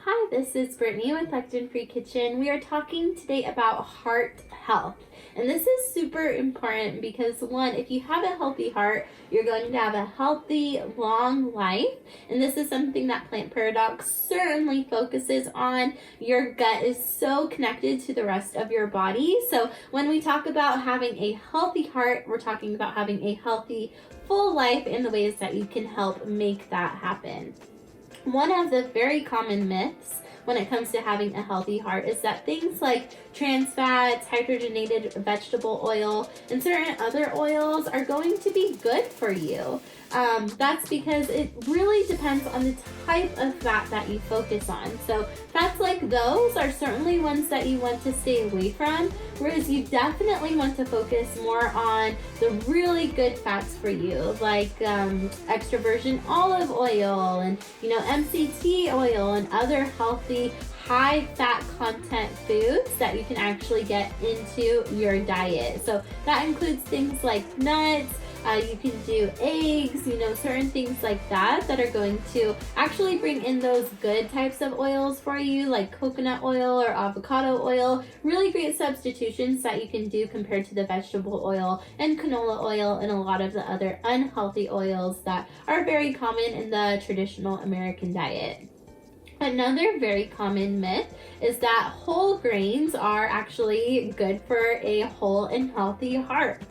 Hi, this is Brittany with Lectin Free Kitchen. We are talking today about heart health. And this is super important because one, if you have a healthy heart, you're going to have a healthy, long life. And this is something that Plant Paradox certainly focuses on. Your gut is so connected to the rest of your body. So when we talk about having a healthy heart, we're talking about having a healthy, full life and the ways that you can help make that happen. One of the very common myths when it comes to having a healthy heart is that things like trans fats, hydrogenated vegetable oil, and certain other oils are going to be good for you. That's because it really depends on the type of fat that you focus on. So fats like those are certainly ones that you want to stay away from, whereas you definitely want to focus more on the really good fats for you, like extra virgin olive oil and MCT oil and other healthy high fat content foods that you can actually get into your diet. So that includes things like nuts. You can do eggs, certain things like that are going to actually bring in those good types of oils for you, like coconut oil or avocado oil. Really great substitutions that you can do compared to the vegetable oil and canola oil and a lot of the other unhealthy oils that are very common in the traditional American diet. Another very common myth is that whole grains are actually good for a whole and healthy heart.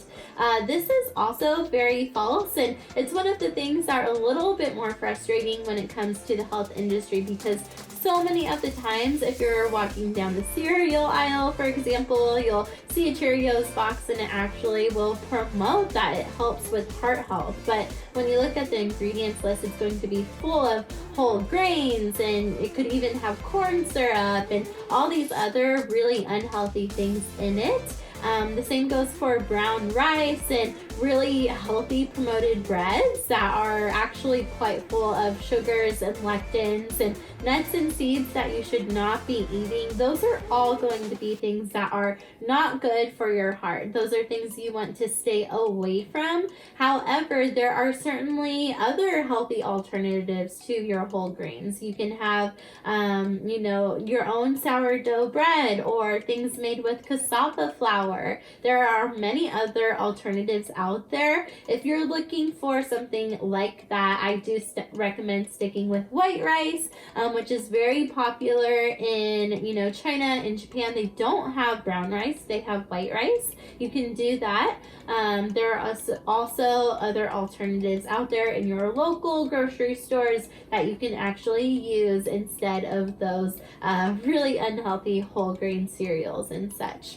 This is also very false, and it's one of the things that are a little bit more frustrating when it comes to the health industry, because so many of the times, if you're walking down the cereal aisle, for example, you'll see a Cheerios box and it actually will promote that it helps with heart health. But when you look at the ingredients list, it's going to be full of whole grains, and it could even have corn syrup and all these other really unhealthy things in it. The same goes for brown rice and really healthy promoted breads that are actually quite full of sugars and lectins and nuts and seeds that you should not be eating. Those are all going to be things that are not good for your heart. Those are things you want to stay away from. However, there are certainly other healthy alternatives to your whole grains. You can have, your own sourdough bread or things made with cassava flour. There are many other alternatives out there. If you're looking for something like that, I do recommend sticking with white rice, which is very popular in China and Japan. They don't have brown rice, they have white rice. You can do that. There are also other alternatives out there in your local grocery stores that you can actually use instead of those really unhealthy whole grain cereals and such.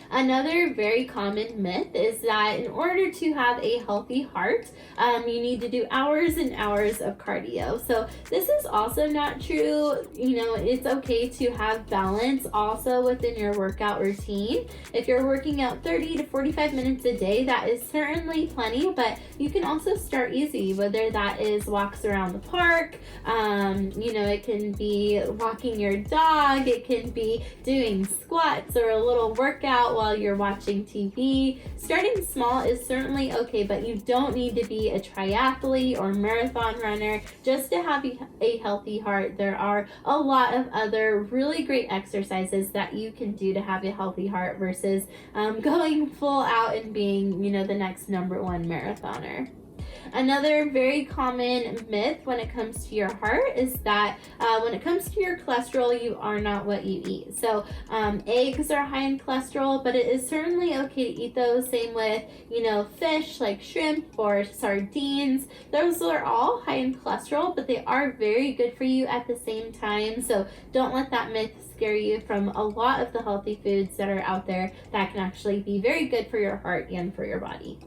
Another very common myth is that in order to have a healthy heart, you need to do hours and hours of cardio. So this is also not true. It's okay to have balance also within your workout routine. If you're working out 30 to 45 minutes a day, that is certainly plenty, but you can also start easy, whether that is walks around the park, it can be walking your dog, it can be doing squats or a little workout while you're watching TV. Starting small is certainly okay, but you don't need to be a triathlete or marathon runner just to have a healthy heart. There are a lot of other really great exercises that you can do to have a healthy heart versus going full out and being, the next number one marathoner. Another very common myth when it comes to your heart is that when it comes to your cholesterol, you are not what you eat. So eggs are high in cholesterol, but it is certainly okay to eat those. Same with, fish like shrimp or sardines. Those are all high in cholesterol, but they are very good for you at the same time. So don't let that myth scare you from a lot of the healthy foods that are out there that can actually be very good for your heart and for your body.